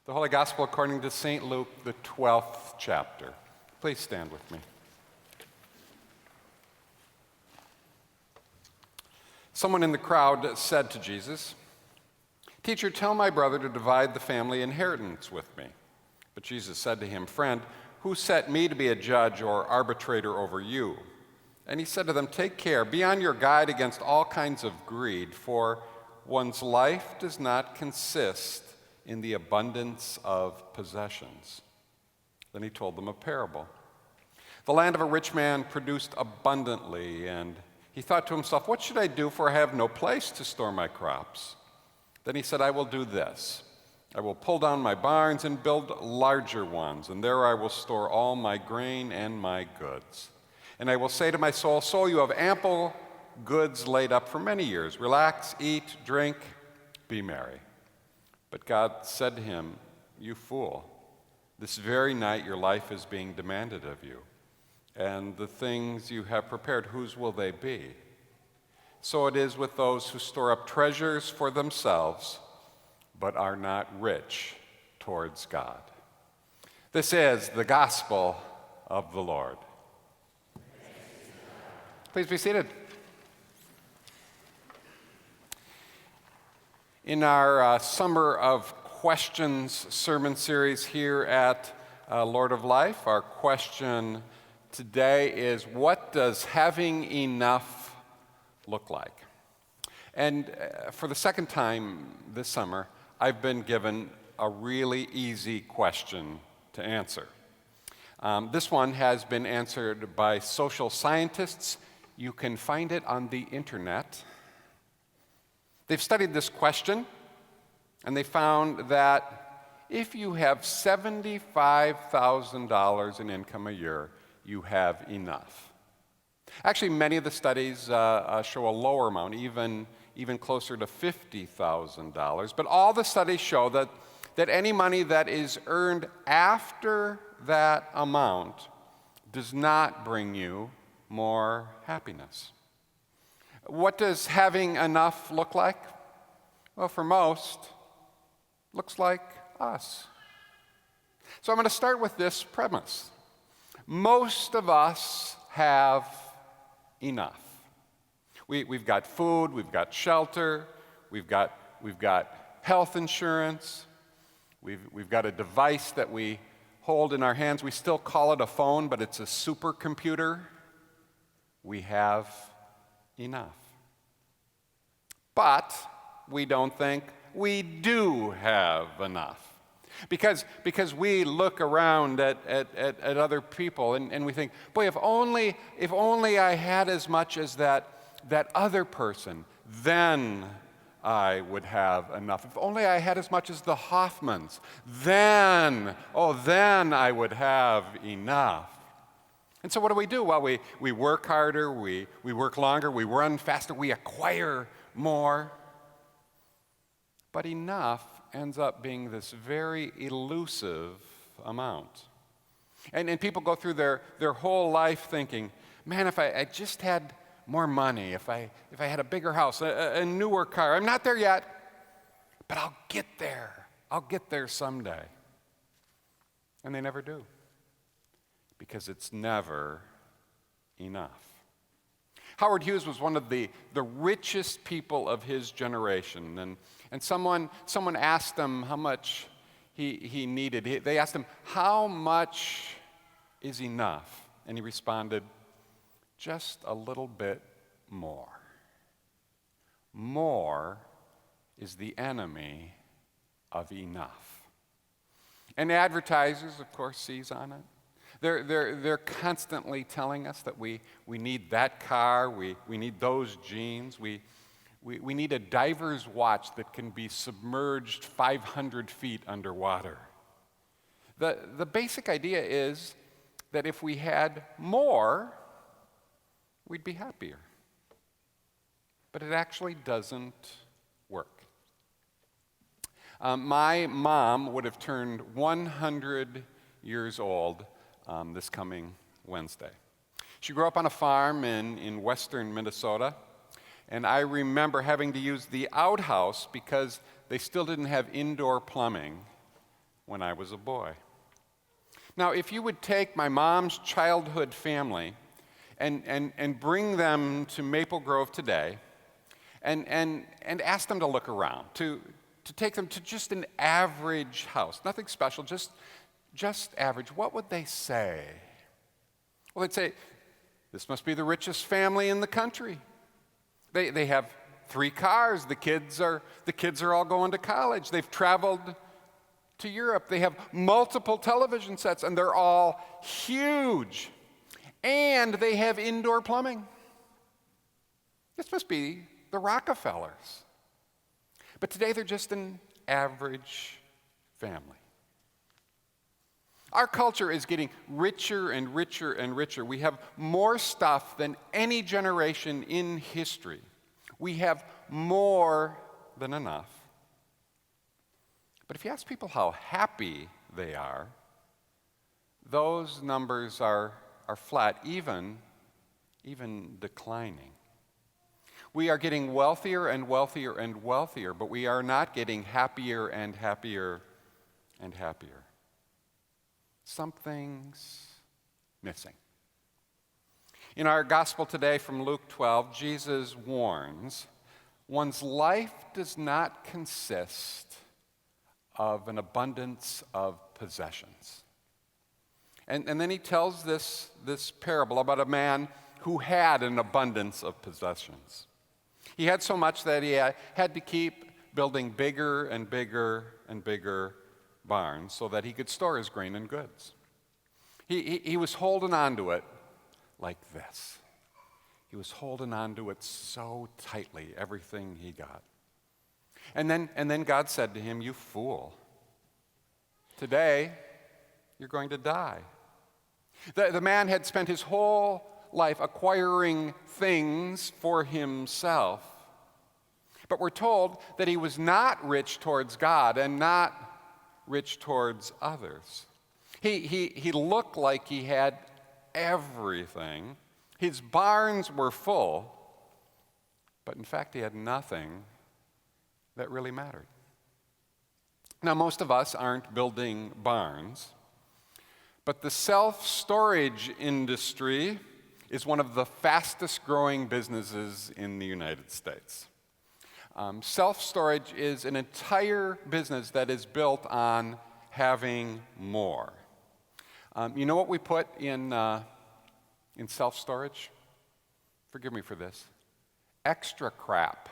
The Holy Gospel according to St. Luke, the 12th chapter. Please stand with me. Someone in the crowd said to Jesus, "Teacher, tell my brother to divide the family inheritance with me." But Jesus said to him, "Friend, who set me to be a judge or arbitrator over you?" And he said to them, "Take care, be on your guard against all kinds of greed, for one's life does not consist in the abundance of possessions." Then he told them a parable. The land of a rich man produced abundantly, and he thought to himself, "What should I do, for I have no place to store my crops?" Then he said, "I will do this. I will pull down my barns and build larger ones, and there I will store all my grain and my goods. And I will say to my soul, 'Soul, you have ample goods laid up for many years. Relax, eat, drink, be merry.' But God said to him, 'You fool, this very night your life is being demanded of you, and the things you have prepared, whose will they be? So it is with those who store up treasures for themselves, but are not rich towards God.'" This is the gospel of the Lord. Please be seated. In our Summer of Questions sermon series here at Lord of Life, our question today is, what does having enough look like? And for the second time this summer, I've been given a really easy question to answer. This one has been answered by social scientists. You can find it on the internet. They've studied this question, and they found that if you have $75,000 in income a year, you have enough. Actually, many of the studies show a lower amount, even closer to $50,000. But all the studies show that any money that is earned after that amount does not bring you more happiness. What does having enough look like? Well, for most, looks like us. So I'm going to start with this premise. Most of us have enough. We've got food, we've got shelter, we've got health insurance, we've got a device that we hold in our hands. We still call it a phone, but it's a supercomputer. We have enough. But we don't think we do have enough. Because we look around at other people and we think, boy, if only I had as much as that other person, then I would have enough. If only I had as much as the Hoffmans, then I would have enough. And so what do? Well, we work harder, we work longer, we run faster, we acquire more. But enough ends up being this very elusive amount. And people go through their whole life thinking, man, if I just had more money, if I had a bigger house, a newer car, I'm not there yet, but I'll get there. I'll get there someday. And they never do. Because it's never enough. Howard Hughes was one of the richest people of his generation, and someone asked him how much he needed. They asked him, "How much is enough?" And he responded, "Just a little bit more." More is the enemy of enough. And advertisers, of course, seize on it. They're constantly telling us that we need that car, we need those jeans, we need a diver's watch that can be submerged 500 feet underwater. The basic idea is that if we had more, we'd be happier. But it actually doesn't work. My mom would have turned 100 years old this coming Wednesday. She grew up on a farm in western Minnesota, and I remember having to use the outhouse because they still didn't have indoor plumbing when I was a boy. Now, if you would take my mom's childhood family and bring them to Maple Grove today and ask them to look around, to take them to just an average house, nothing special, just average, what would they say? Well, they'd say, this must be the richest family in the country. They have 3 cars. The kids are all going to college. They've traveled to Europe. They have multiple television sets, and they're all huge. And they have indoor plumbing. This must be the Rockefellers. But today they're just an average family. Our culture is getting richer and richer and richer. We have more stuff than any generation in history. We have more than enough. But if you ask people how happy they are, those numbers are flat, even declining. We are getting wealthier and wealthier and wealthier, but we are not getting happier and happier and happier. Something's missing. In our gospel today from Luke 12, Jesus warns, one's life does not consist of an abundance of possessions. And then he tells this parable about a man who had an abundance of possessions. He had so much that he had to keep building bigger and bigger and bigger barns so that he could store his grain and goods. He was holding on to it like this. He was holding on to it so tightly, everything he got. And then God said to him, "You fool, today you're going to die." The man had spent his whole life acquiring things for himself. But we're told that he was not rich towards God and not rich towards others. He looked like he had everything. His barns were full, but in fact he had nothing that really mattered. Now, most of us aren't building barns, but the self-storage industry is one of the fastest growing businesses in the United States. Self-storage is an entire business that is built on having more. You know what we put in self-storage? Forgive me for this. Extra crap.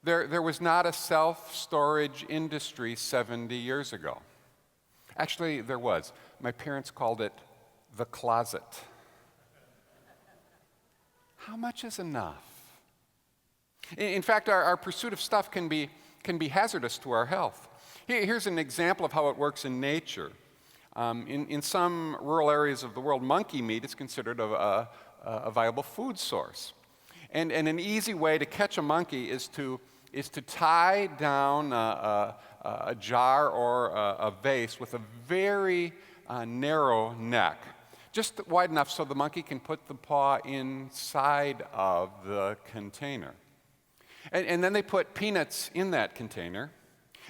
There was not a self-storage industry 70 years ago. Actually, there was. My parents called it the closet. How much is enough? In fact, our pursuit of stuff can be hazardous to our health. Here's an example of how it works in nature. In some rural areas of the world, monkey meat is considered a viable food source. And an easy way to catch a monkey is to tie down a jar or a vase with a very narrow neck, just wide enough so the monkey can put the paw inside of the container. And then they put peanuts in that container,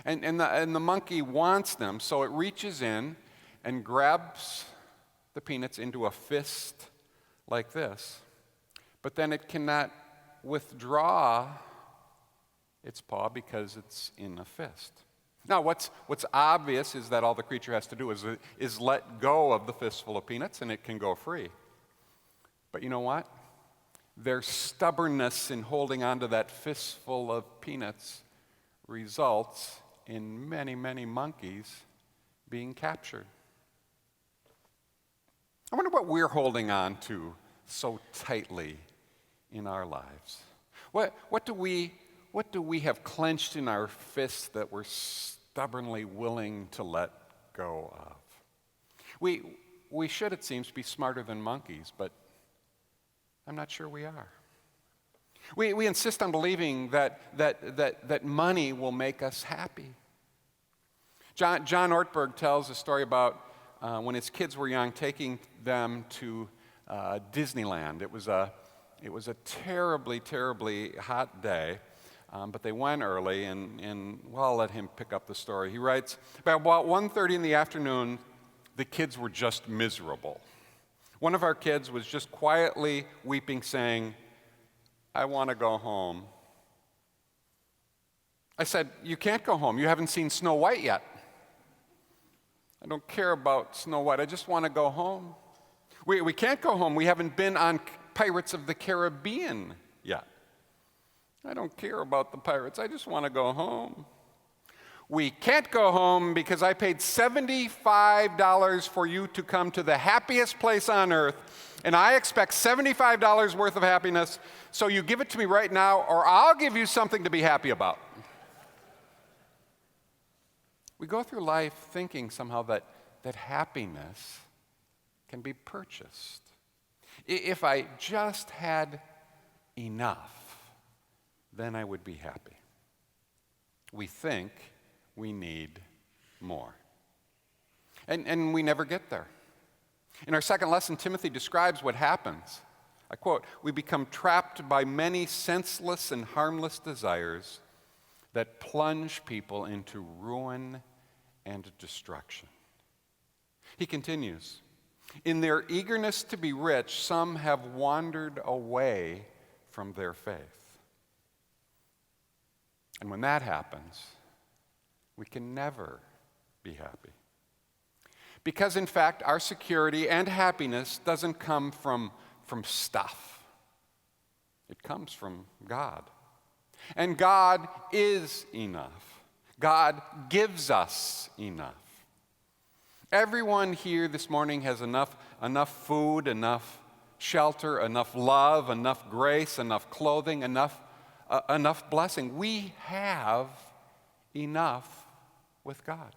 and the monkey wants them, so it reaches in and grabs the peanuts into a fist like this, but then it cannot withdraw its paw because it's in a fist. Now, what's obvious is that all the creature has to do is let go of the fistful of peanuts, and it can go free. But you know what? Their stubbornness in holding on to that fistful of peanuts results in many, many monkeys being captured. I wonder what we're holding on to so tightly in our lives. What do we have clenched in our fists that we're stubbornly willing to let go of? We should, it seems, be smarter than monkeys, but I'm not sure we are. We insist on believing that money will make us happy. John Ortberg tells a story about when his kids were young, taking them to Disneyland. It was a terribly, terribly hot day. but they went early, and well, I'll let him pick up the story. He writes, by about 1:30 in the afternoon, the kids were just miserable. One of our kids was just quietly weeping, saying, "I want to go home." I said, "You can't go home. You haven't seen Snow White yet." "I don't care about Snow White. I just want to go home." We can't go home. We haven't been on Pirates of the Caribbean yet." "I don't care about the pirates. I just want to go home." "We can't go home because I paid $75 for you to come to the happiest place on earth, and I expect $75 worth of happiness, so you give it to me right now, or I'll give you something to be happy about." We go through life thinking somehow that happiness can be purchased. If I just had enough, then I would be happy. We think we need more. And we never get there. In our second lesson, Timothy describes what happens. I quote, "We become trapped by many senseless and harmless desires that plunge people into ruin and destruction." He continues, "In their eagerness to be rich, some have wandered away from their faith." And when that happens, we can never be happy. Because, in fact, our security and happiness doesn't come from stuff. It comes from God. And God is enough. God gives us enough. Everyone here this morning has enough food, enough shelter, enough love, enough grace, enough clothing, enough blessing. We have enough with God.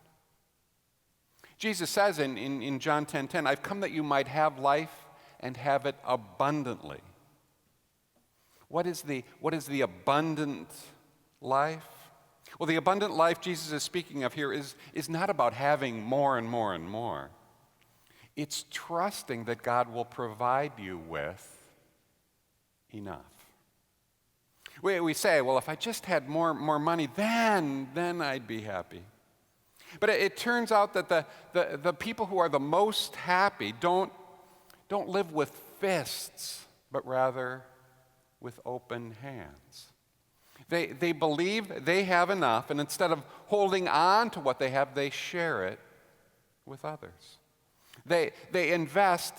Jesus says in John 10:10, "I've come that you might have life and have it abundantly." What is the abundant life? Well, the abundant life Jesus is speaking of here is not about having more and more and more. It's trusting that God will provide you with enough. We say, well, if I just had more money, then I'd be happy. But it turns out that the people who are the most happy don't live with fists, but rather with open hands. They believe they have enough, and instead of holding on to what they have, they share it with others. They invest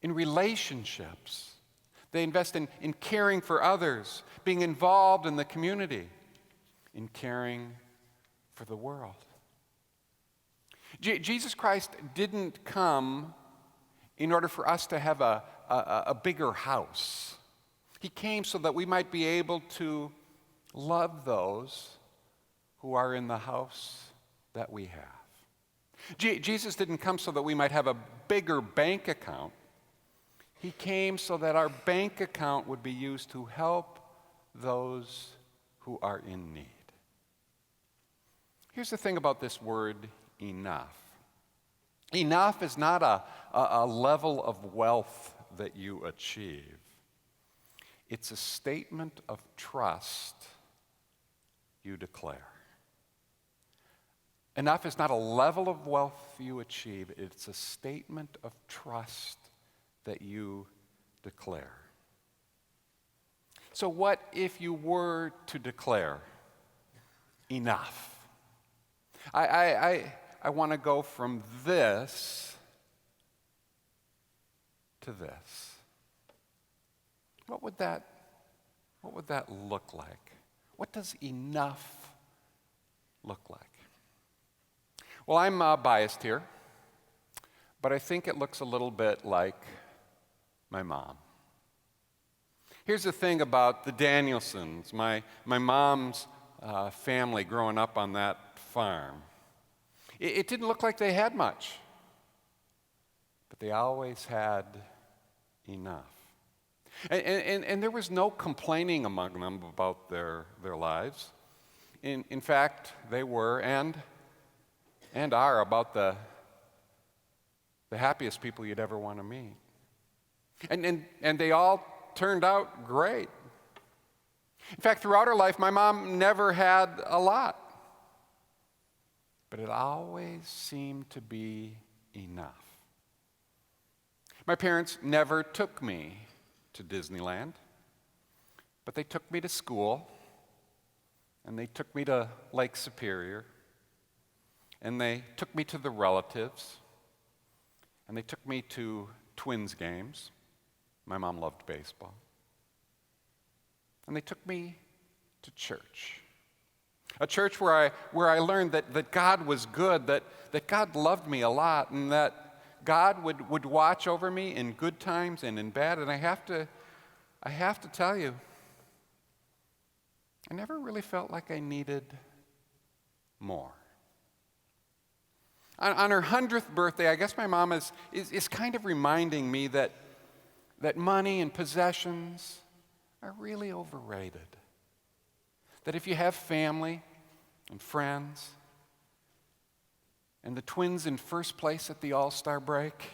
in relationships. They invest in caring for others, being involved in the community, in caring for the world. Jesus Christ didn't come in order for us to have a bigger house. He came so that we might be able to love those who are in the house that we have. Jesus didn't come so that we might have a bigger bank account. He came so that our bank account would be used to help those who are in need. Here's the thing about this word, enough. Enough is not a level of wealth that you achieve. It's a statement of trust you declare. Enough is not a level of wealth you achieve. It's a statement of trust that you declare. So what if you were to declare enough? I want to go from this to this. What would that look like? What does enough look like? Well, I'm biased here, but I think it looks a little bit like my mom. Here's the thing about the Danielsons, my mom's family growing up on that farm. It didn't look like they had much, but they always had enough. And there was no complaining among them about their lives. In fact, they were and are about the happiest people you'd ever want to meet. And they all turned out great. In fact, throughout her life, my mom never had a lot. But it always seemed to be enough. My parents never took me to Disneyland, but they took me to school, and they took me to Lake Superior, and they took me to the relatives, and they took me to Twins games. My mom loved baseball. And they took me to church. A church where I learned that God was good, that God loved me a lot, and that God would watch over me in good times and in bad. And I have to tell you, I never really felt like I needed more. On her 100th birthday, I guess my mom is kind of reminding me that money and possessions are really overrated. That if you have family and friends and the Twins in first place at the All-Star break,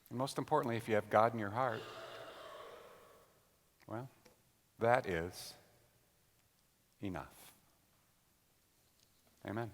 and most importantly, if you have God in your heart, well, that is enough. Amen.